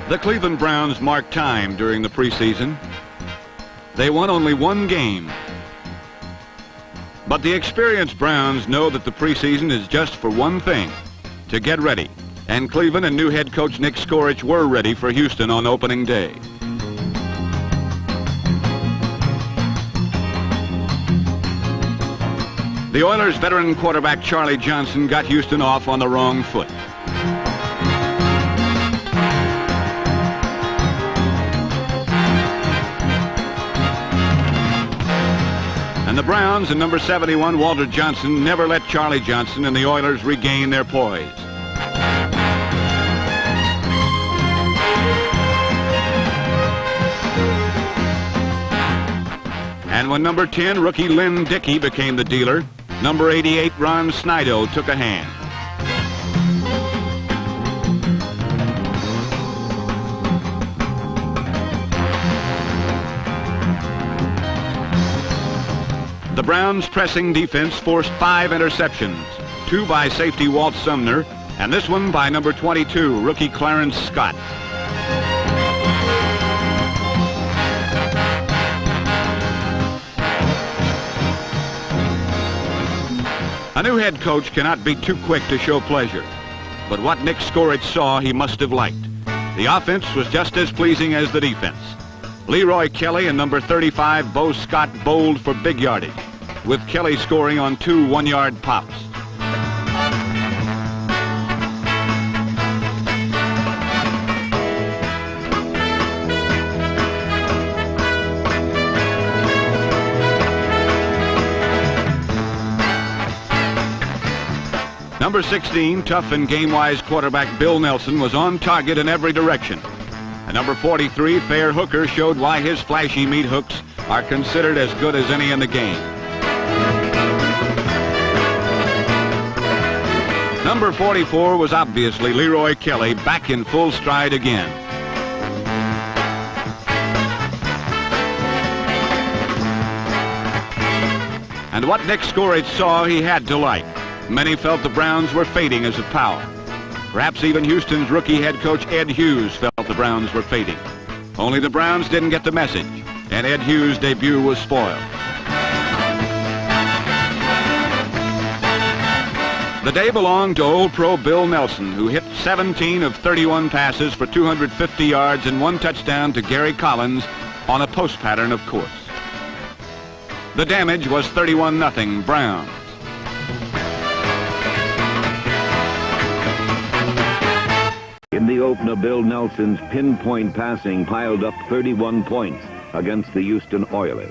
The Cleveland Browns marked time during the preseason. They won only one game. But the experienced Browns know that the preseason is just for one thing, to get ready. And Cleveland and new head coach Nick Skorich were ready for Houston on opening day. The Oilers' veteran quarterback Charlie Johnson got Houston off on the wrong foot. And the Browns and number 71, Walter Johnson, never let Charlie Johnson and the Oilers regain their poise. And when number 10, rookie Lynn Dickey, became the dealer, number 88, Ron Snido, took a hand. The Browns' pressing defense forced 5 interceptions, 2 by safety Walt Sumner, and this one by number 22, rookie Clarence Scott. A new head coach cannot be too quick to show pleasure, but what Nick Skorich saw he must have liked. The offense was just as pleasing as the defense. Leroy Kelly and number 35, Bo Scott, bowled for big yardage, with Kelly scoring on 2 one-yard pops. Number 16, tough and game-wise quarterback Bill Nelson was on target in every direction. And number 43, Fair Hooker, showed why his flashy meat hooks are considered as good as any in the game. Number 44 was obviously Leroy Kelly, back in full stride again. And what Nick Skorich saw, he had to like. Many felt the Browns were fading as a power. Perhaps even Houston's rookie head coach Ed Hughes felt the Browns were fading. Only the Browns didn't get the message, and Ed Hughes' debut was spoiled. The day belonged to old pro Bill Nelson, who hit 17 of 31 passes for 250 yards and 1 touchdown to Gary Collins on a post pattern, of course. The damage was 31-0 Browns. In the opener, Bill Nelson's pinpoint passing piled up 31 points against the Houston Oilers.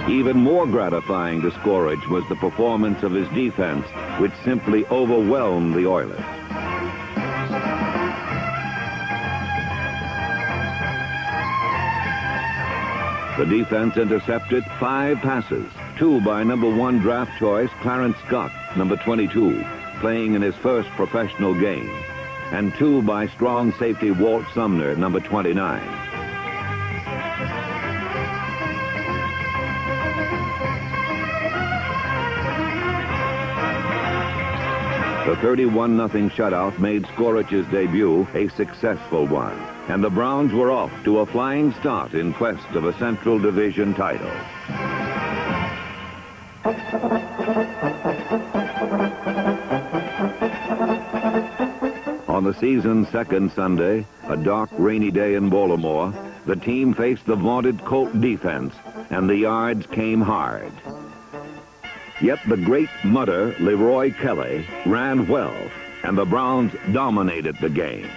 Even more gratifying to Skorich was the performance of his defense, which simply overwhelmed the Oilers. The defense intercepted 5 passes, 2 by number 1 draft choice Clarence Scott, number 22, playing in his first professional game, and 2 by strong safety Walt Sumner, number 29. The 31-0 shutout made Skorich's debut a successful one, and the Browns were off to a flying start in quest of a Central Division title. On the season's second Sunday, a dark, rainy day in Baltimore, the team faced the vaunted Colt defense, and the yards came hard. Yet the great mudder, Leroy Kelly, ran well, and the Browns dominated the game.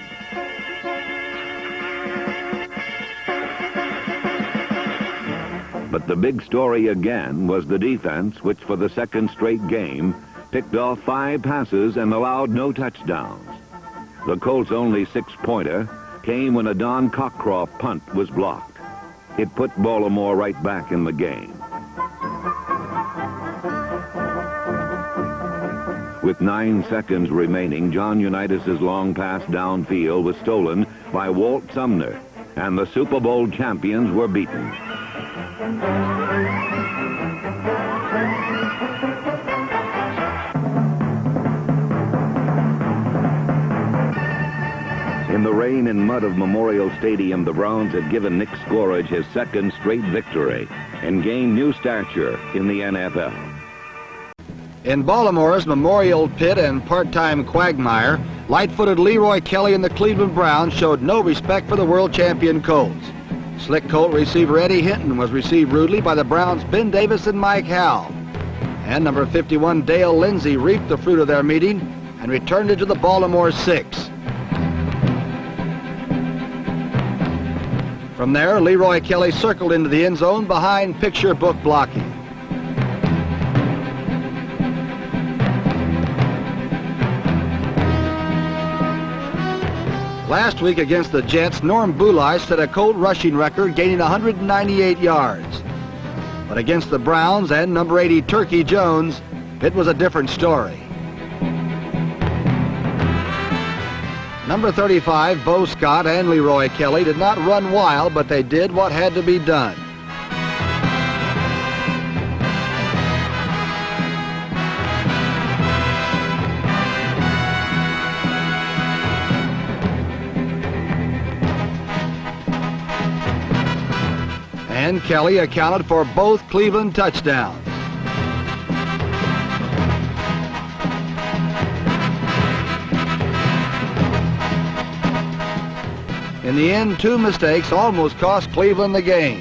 But the big story again was the defense, which for the second straight game picked off 5 passes and allowed no touchdowns. The Colts' only 6-pointer came when a Don Cockcroft punt was blocked. It put Baltimore right back in the game. With 9 seconds remaining, John Unitas's long pass downfield was stolen by Walt Sumner, and the Super Bowl champions were beaten. In the rain and mud of Memorial Stadium, the Browns had given Nick Skorich his second straight victory and gained new stature in the NFL. In Baltimore's Memorial Pit and part-time quagmire, light-footed Leroy Kelly and the Cleveland Browns showed no respect for the world champion Colts. Slick Colt receiver Eddie Hinton was received rudely by the Browns' Ben Davis and Mike Howell. And number 51 Dale Lindsey reaped the fruit of their meeting and returned it to the Baltimore 6. From there, Leroy Kelly circled into the end zone behind picture book blocking. Last week against the Jets, Norm Bulai set a Colt rushing record, gaining 198 yards. But against the Browns and number 80 Turkey Jones, it was a different story. Number 35, Bo Scott and Leroy Kelly did not run wild, but they did what had to be done. And Kelly accounted for both Cleveland touchdowns. In the end, two mistakes almost cost Cleveland the game.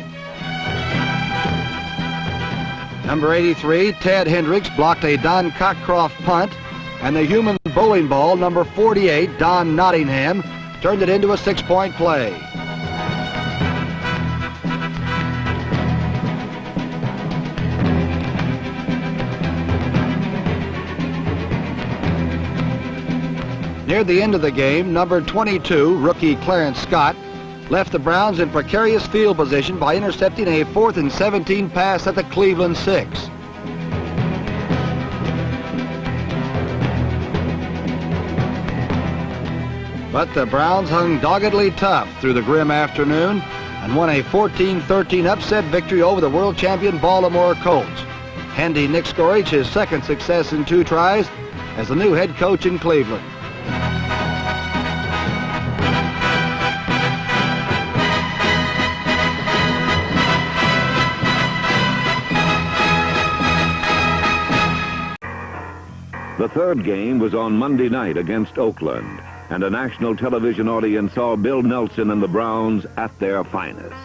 Number 83, Ted Hendricks, blocked a Don Cockcroft punt, and the human bowling ball, number 48, Don Nottingham, turned it into a 6-point play. Near the end of the game, number 22, rookie Clarence Scott, left the Browns in precarious field position by intercepting a 4th and 17 pass at the Cleveland 6. But the Browns hung doggedly tough through the grim afternoon and won a 14-13 upset victory over the world champion Baltimore Colts, handing Nick Skorich his second success in 2 tries as the new head coach in Cleveland. The third game was on Monday night against Oakland, and a national television audience saw Bill Nelson and the Browns at their finest.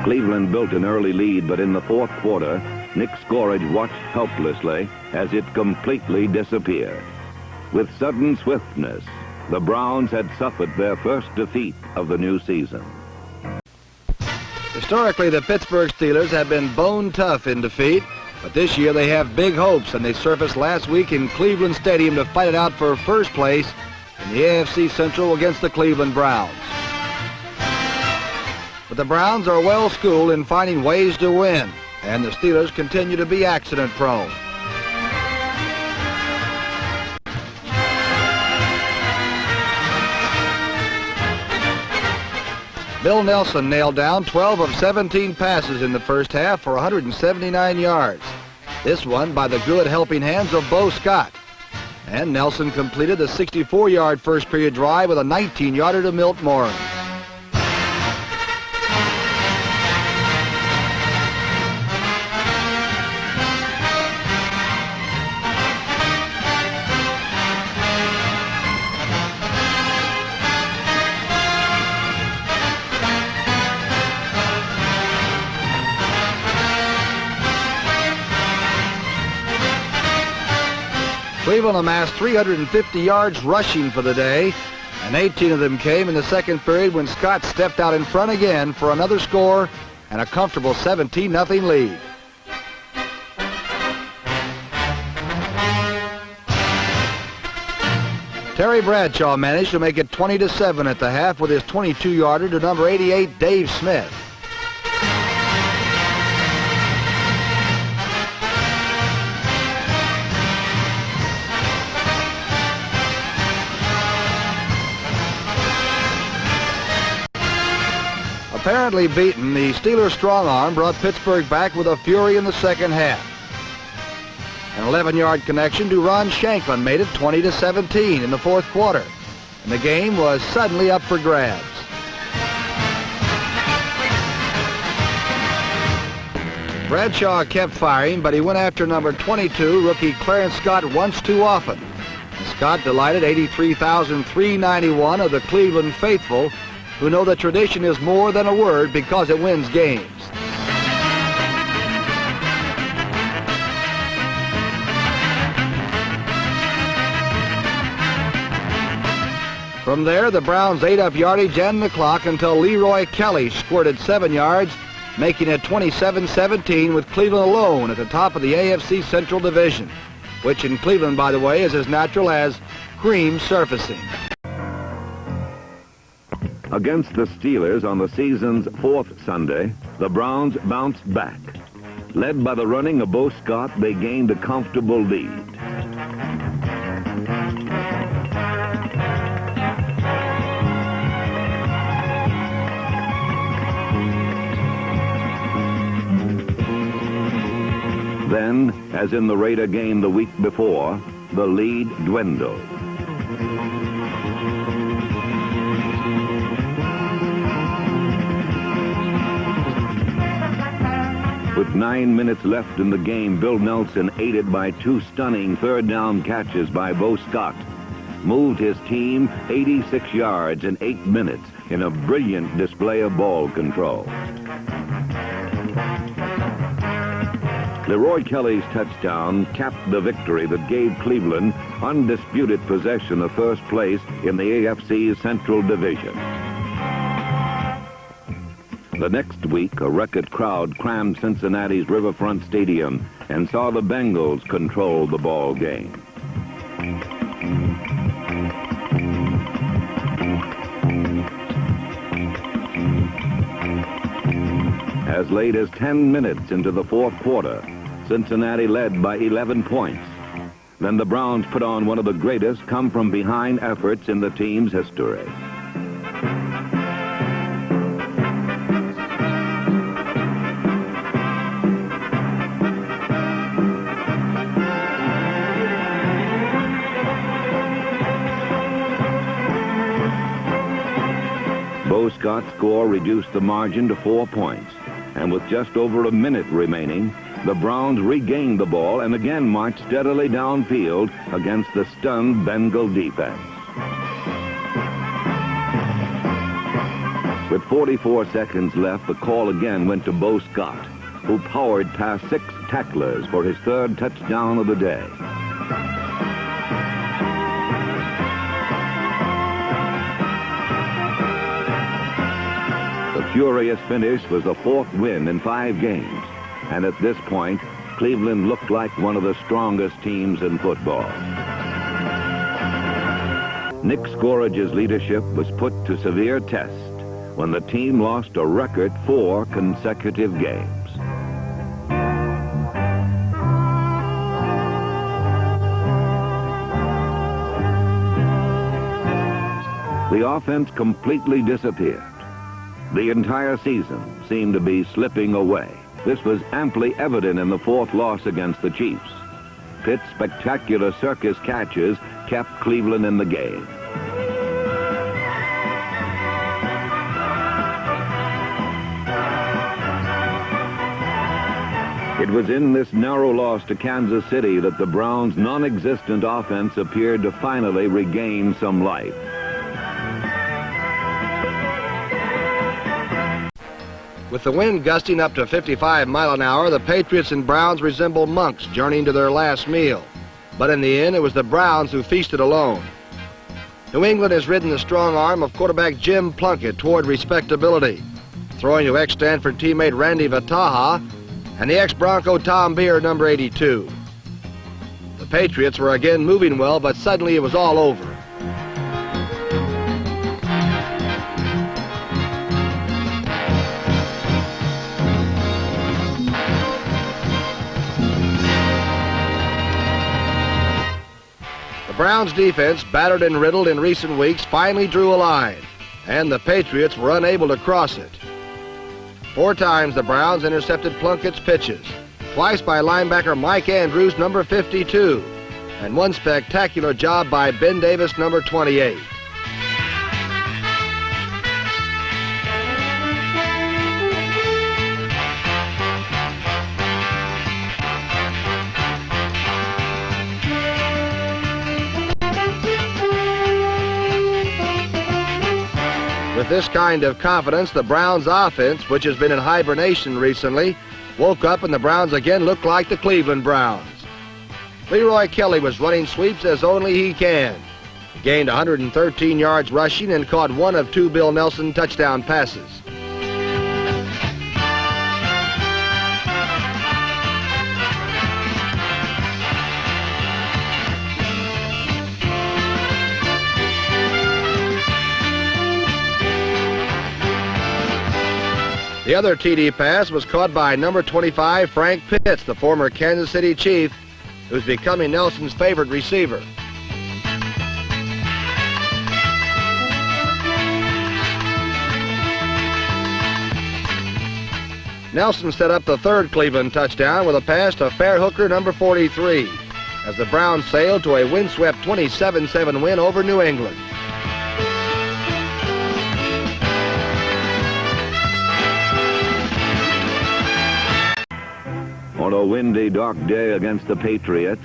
Cleveland built an early lead, but in the fourth quarter, Nick Skorich watched helplessly as it completely disappeared. With sudden swiftness, the Browns had suffered their first defeat of the new season. Historically, the Pittsburgh Steelers have been bone tough in defeat, but this year they have big hopes, and they surfaced last week in Cleveland Stadium to fight it out for first place in the AFC Central against the Cleveland Browns. But the Browns are well schooled in finding ways to win, and the Steelers continue to be accident prone. Bill Nelson nailed down 12 of 17 passes in the first half for 179 yards. This one by the good helping hands of Bo Scott. And Nelson completed the 64-yard first period drive with a 19-yarder to Milt Morin. Cleveland amassed 350 yards rushing for the day, and 18 of them came in the second period when Scott stepped out in front again for another score and a comfortable 17-0 lead. Terry Bradshaw managed to make it 20-7 at the half with his 22-yarder to number 88, Dave Smith. Apparently beaten, the Steelers' strong arm brought Pittsburgh back with a fury in the second half. An 11-yard connection to Ron Shanklin made it 20-17 in the fourth quarter, and the game was suddenly up for grabs. Bradshaw kept firing, but he went after number 22, rookie Clarence Scott, once too often. And Scott delighted 83,391 of the Cleveland faithful, who know that tradition is more than a word because it wins games. From there, the Browns ate up yardage and the clock until Leroy Kelly squirted 7 yards, making it 27-17 with Cleveland alone at the top of the AFC Central Division, which in Cleveland, by the way, is as natural as cream surfacing. Against the Steelers on the season's fourth Sunday, the Browns bounced back. Led by the running of Bo Scott, they gained a comfortable lead. Then, as in the Raider game the week before, the lead dwindled. With 9 minutes left in the game, Bill Nelson, aided by 2 stunning third-down catches by Bo Scott, moved his team 86 yards in 8 minutes in a brilliant display of ball control. Leroy Kelly's touchdown capped the victory that gave Cleveland undisputed possession of first place in the AFC Central Division. The next week, a record crowd crammed Cincinnati's Riverfront Stadium and saw the Bengals control the ball game. As late as 10 minutes into the fourth quarter, Cincinnati led by 11 points. Then the Browns put on one of the greatest come-from-behind efforts in the team's history. Bo Scott's score reduced the margin to 4 points, and with just over a minute remaining, the Browns regained the ball and again marched steadily downfield against the stunned Bengal defense. With 44 seconds left, the call again went to Bo Scott, who powered past 6 tacklers for his third touchdown of the day. The furious finish was the 4th win in 5 games. And at this point, Cleveland looked like one of the strongest teams in football. Nick Scorage's leadership was put to severe test when the team lost a record 4 consecutive games. The offense completely disappeared. The entire season seemed to be slipping away. This was amply evident in the 4th loss against the Chiefs. Pitt's spectacular circus catches kept Cleveland in the game. It was in this narrow loss to Kansas City that the Browns' non-existent offense appeared to finally regain some life. With the wind gusting up to 55 miles an hour, the Patriots and Browns resemble monks journeying to their last meal. But in the end, it was the Browns who feasted alone. New England has ridden the strong arm of quarterback Jim Plunkett toward respectability. throwing to ex-Stanford teammate Randy Vataha and the ex-Bronco Tom Beer, number 82. The Patriots were again moving well, but suddenly it was all over. The Browns' defense, battered and riddled in recent weeks, finally drew a line, and the Patriots were unable to cross it. 4 times the Browns intercepted Plunkett's pitches, twice by linebacker Mike Andrews, number 52, and one spectacular job by Ben Davis, number 28. With this kind of confidence, the Browns' offense, which has been in hibernation recently, woke up and the Browns again looked like the Cleveland Browns. Leroy Kelly was running sweeps as only he can. He gained 113 yards rushing and caught one of 2 Bill Nelson touchdown passes. The other TD pass was caught by number 25, Frank Pitts, the former Kansas City Chief, who's becoming Nelson's favorite receiver. Nelson set up the 3rd Cleveland touchdown with a pass to Fairhooker, number 43, as the Browns sailed to a windswept 27-7 win over New England. On a windy, dark day against the Patriots,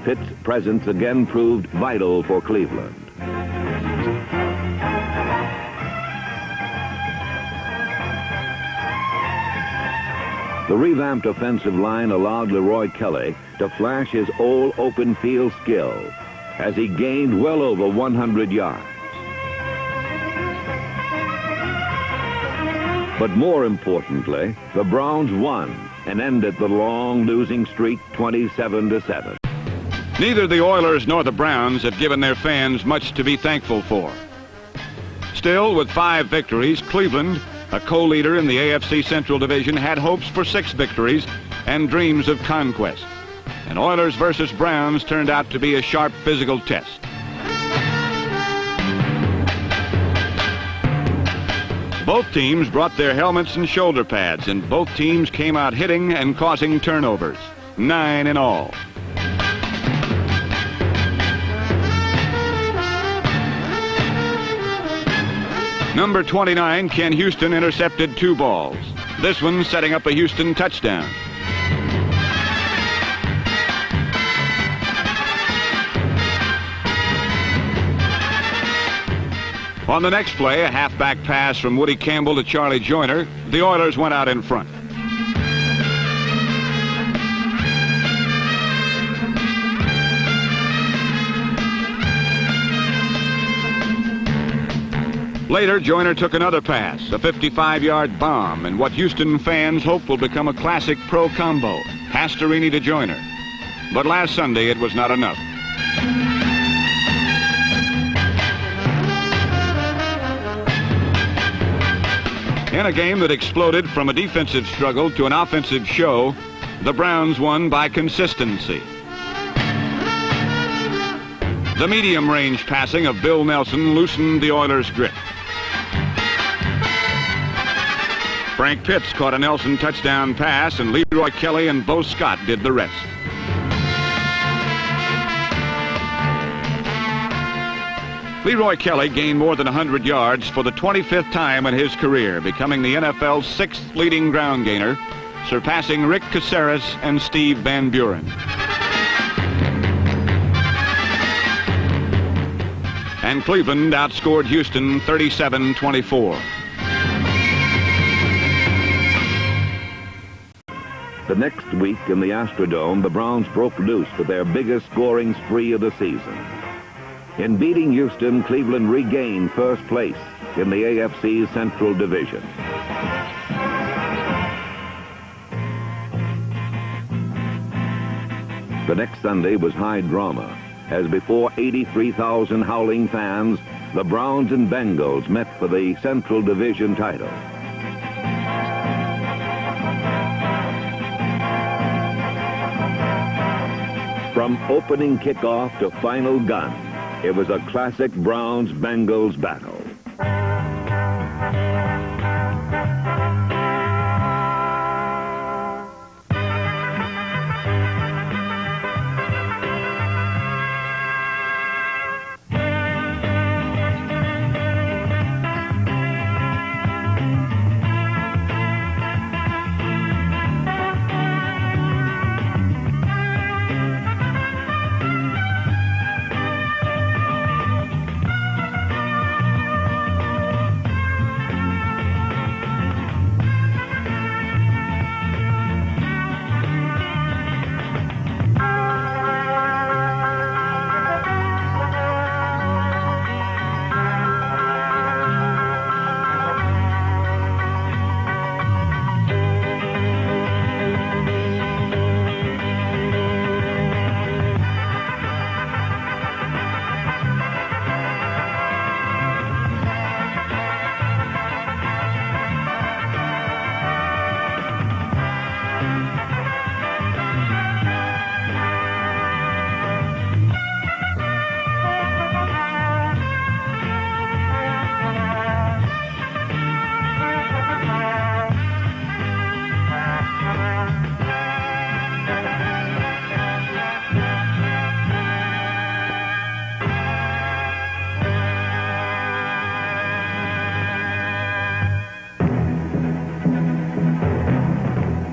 Pitt's presence again proved vital for Cleveland. The revamped offensive line allowed Leroy Kelly to flash his all open field skill as he gained well over 100 yards. But more importantly, the Browns won and ended the long losing streak 27-7. Neither the Oilers nor the Browns have given their fans much to be thankful for. Still, with 5 victories, Cleveland, a co-leader in the AFC Central Division, had hopes for 6 victories and dreams of conquest. And Oilers versus Browns turned out to be a sharp physical test. Both teams brought their helmets and shoulder pads, and both teams came out hitting and causing turnovers, 9 in all. Number 29, Ken Houston, intercepted 2 balls. This one setting up a Houston touchdown. On the next play, a halfback pass from Woody Campbell to Charlie Joyner. The Oilers went out in front. Later, Joyner took another pass, a 55-yard bomb, and what Houston fans hope will become a classic pro combo, Pastorini to Joyner. But last Sunday, it was not enough. In a game that exploded from a defensive struggle to an offensive show, the Browns won by consistency. The medium-range passing of Bill Nelson loosened the Oilers' grip. Frank Pitts caught a Nelson touchdown pass, and Leroy Kelly and Bo Scott did the rest. Leroy Kelly gained more than 100 yards for the 25th time in his career, becoming the NFL's 6th leading ground gainer, surpassing Rick Caceres and Steve Van Buren. And Cleveland outscored Houston 37-24. The next week in the Astrodome, the Browns broke loose for their biggest scoring spree of the season. In beating Houston, Cleveland regained first place in the AFC Central Division. The next Sunday was high drama, as before 83,000 howling fans, the Browns and Bengals met for the Central Division title. From opening kickoff to final gun, it was a classic Browns-Bengals battle.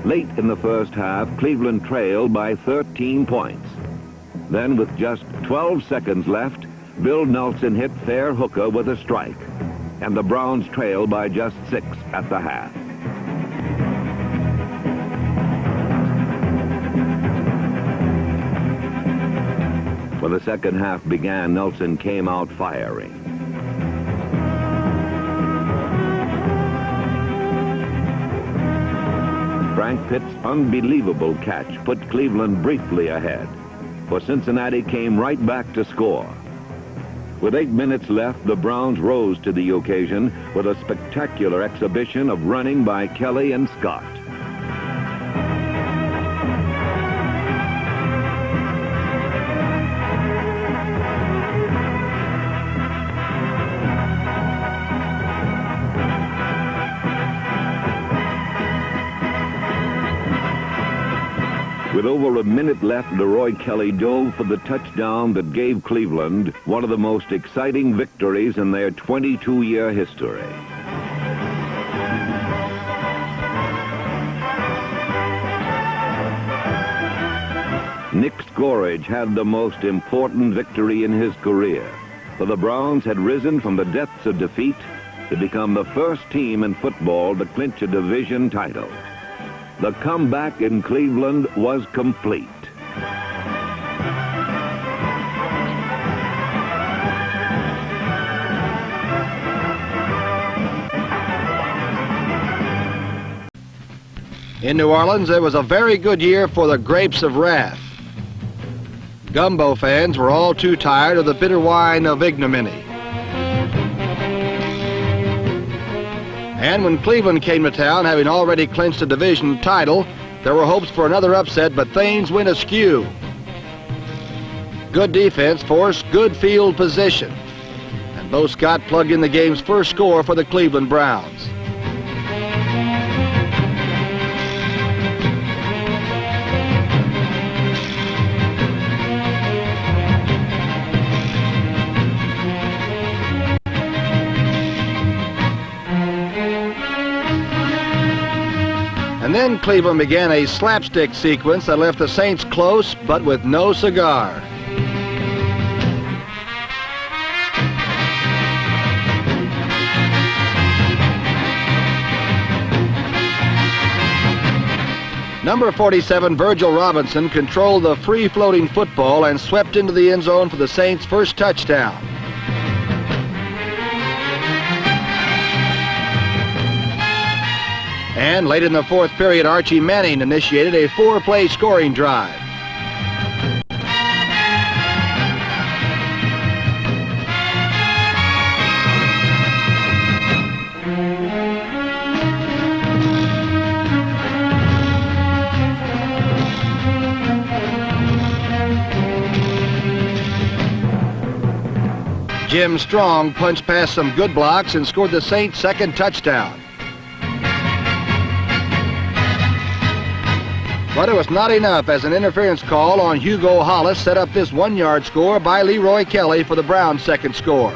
Late in the first half, Cleveland trailed by 13 points. Then, with just 12 seconds left, Bill Nelson hit Fair Hooker with a strike, and the Browns trailed by just 6 at the half. When the second half began, Nelson came out firing. Frank Pitt's unbelievable catch put Cleveland briefly ahead, for Cincinnati came right back to score. With 8 minutes left, the Browns rose to the occasion with a spectacular exhibition of running by Kelly and Scott. With over a minute left, Leroy Kelly dove for the touchdown that gave Cleveland one of the most exciting victories in their 22-year history. Nick Scourge had the most important victory in his career, for the Browns had risen from the depths of defeat to become the first team in football to clinch a division title. The comeback in Cleveland was complete. In New Orleans, it was a very good year for the Grapes of Wrath. Gumbo fans were all too tired of the bitter wine of ignominy. And when Cleveland came to town, having already clinched a division title, there were hopes for another upset, but things went askew. Good defense forced good field position, and Bo Scott plugged in the game's first score for the Cleveland Browns. And then Cleveland began a slapstick sequence that left the Saints close, but with no cigar. Number 47, Virgil Robinson, controlled the free-floating football and swept into the end zone for the Saints' first touchdown. And late in the fourth period, Archie Manning initiated a 4-play scoring drive. Jim Strong punched past some good blocks and scored the Saints' second touchdown. But it was not enough, as an interference call on Hugo Hollis set up this 1-yard score by Leroy Kelly for the Browns' second score.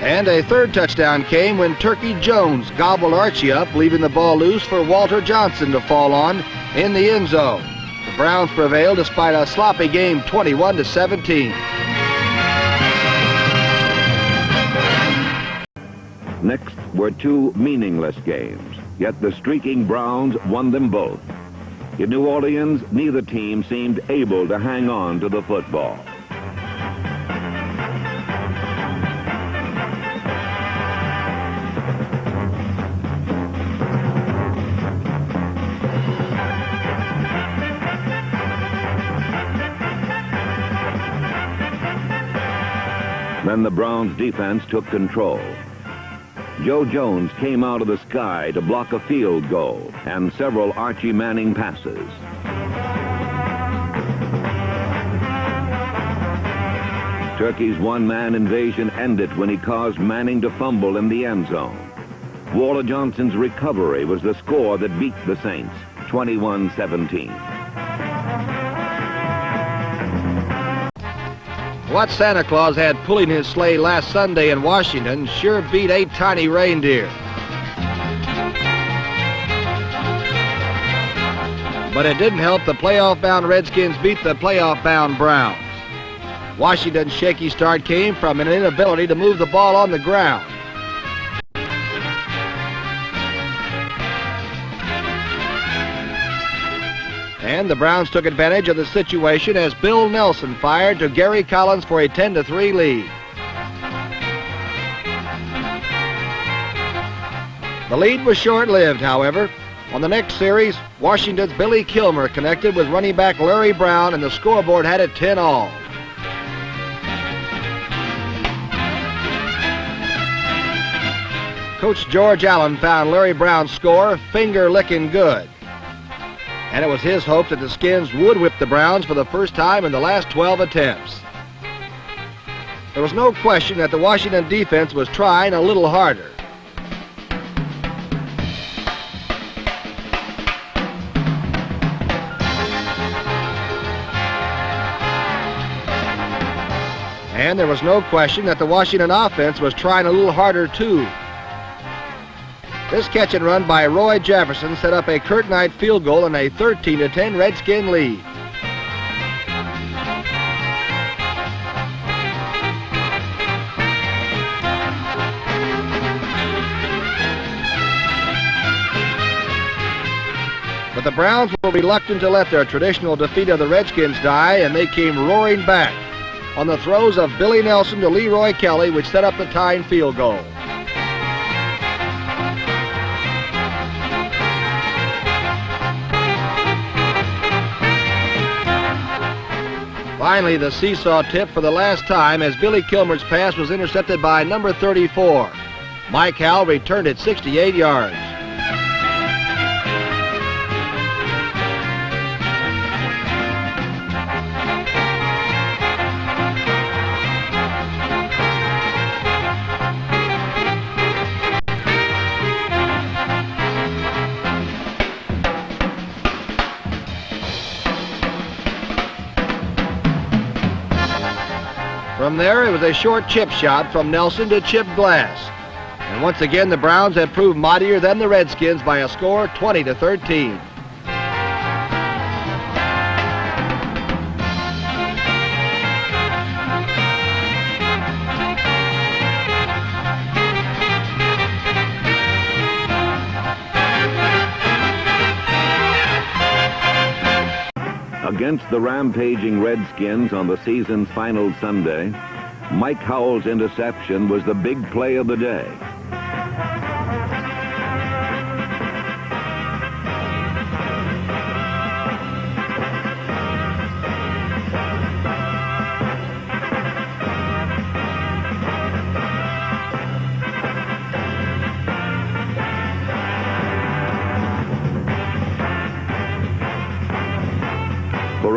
And a third touchdown came when Turkey Jones gobbled Archie up, leaving the ball loose for Walter Johnson to fall on in the end zone. The Browns prevailed despite a sloppy game, 21-17. Next were two meaningless games, yet the streaking Browns won them both. In New Orleans, neither team seemed able to hang on to the football. Then the Browns defense took control. Joe Jones came out of the sky to block a field goal and several Archie Manning passes. Turkey's one-man invasion ended when he caused Manning to fumble in the end zone. Walter Johnson's recovery was the score that beat the Saints, 21-17. What Santa Claus had pulling his sleigh last Sunday in Washington sure beat 8 tiny reindeer. But it didn't help the playoff-bound Redskins beat the playoff-bound Browns. Washington's shaky start came from an inability to move the ball on the ground. And the Browns took advantage of the situation as Bill Nelson fired to Gary Collins for a 10-3 lead. The lead was short-lived, however. On the next series, Washington's Billy Kilmer connected with running back Larry Brown, and the scoreboard had it 10-all. Coach George Allen found Larry Brown's score finger-licking good. And it was his hope that the Skins would whip the Browns for the first time in the last 12 attempts. There was no question that the Washington defense was trying a little harder. And there was no question that the Washington offense was trying a little harder too. This catch and run by Roy Jefferson set up a Kurt Knight field goal and a 13-10 Redskin lead. But the Browns were reluctant to let their traditional defeat of the Redskins die, and they came roaring back on the throws of Billy Nelson to Leroy Kelly, which set up the tying field goal. Finally, the seesaw tipped for the last time as Billy Kilmer's pass was intercepted by number 34. Mike Howell returned it 68 yards. From there, it was a short chip shot from Nelson to Chip Glass. And once again, the Browns have proved mightier than the Redskins by a score 20-13. Against the rampaging Redskins on the season's final Sunday, Mike Howell's interception was the big play of the day.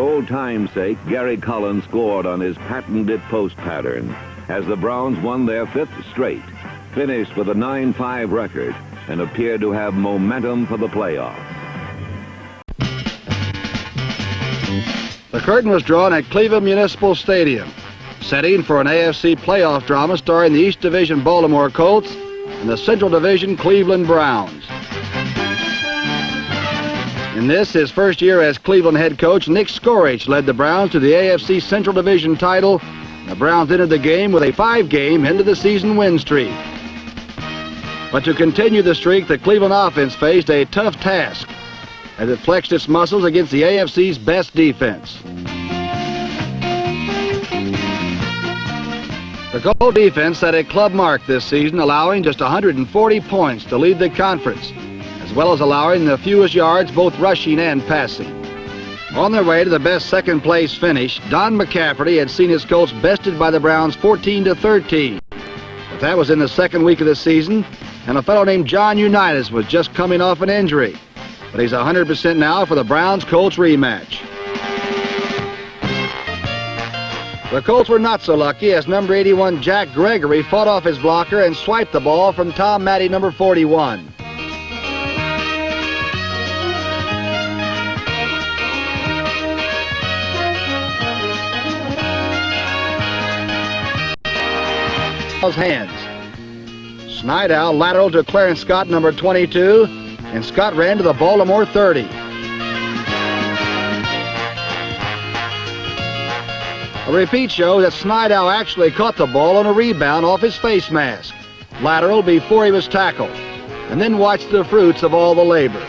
old time's sake, Gary Collins scored on his patented post pattern as the Browns won their 5th straight, finished with a 9-5 record, and appeared to have momentum for the playoffs. The curtain was drawn at Cleveland Municipal Stadium, setting for an AFC playoff drama starring the East Division Baltimore Colts and the Central Division Cleveland Browns. In this, his first year as Cleveland head coach, Nick Skorich led the Browns to the AFC Central Division title. The Browns entered the game with a 5-game end-of-the-season win streak. But to continue the streak, the Cleveland offense faced a tough task as it flexed its muscles against the AFC's best defense. The Colt defense set a club mark this season, allowing just 140 points to lead the conference, as well as allowing the fewest yards both rushing and passing. On their way to the best second-place finish, Don McCafferty had seen his Colts bested by the Browns 14-13. But that was in the second week of the season, and a fellow named John Unitas was just coming off an injury. But he's 100% now for the Browns-Colts rematch. The Colts were not so lucky as number 81 Jack Gregory fought off his blocker and swiped the ball from Tom Matty, number 41. Hands. Snidow lateral to Clarence Scott, number 22, and Scott ran to the Baltimore 30. A repeat shows that Snidow actually caught the ball on a rebound off his face mask, lateral before he was tackled, and then watched the fruits of all the labor.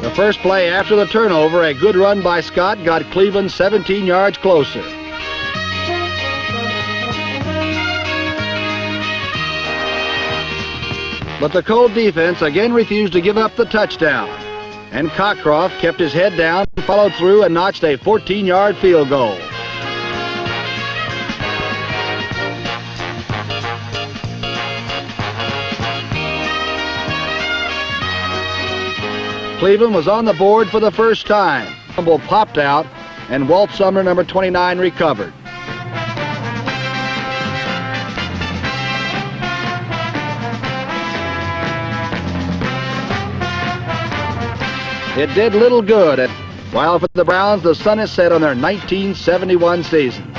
The first play after the turnover, a good run by Scott, got Cleveland 17 yards closer. But the Colt defense again refused to give up the touchdown, and Cockcroft kept his head down, followed through, and notched a 14-yard field goal. Cleveland was on the board for the first time. Fumble popped out, and Walt Sumner, number 29, recovered. It did little good, while for the Browns, the sun has set on their 1971 season.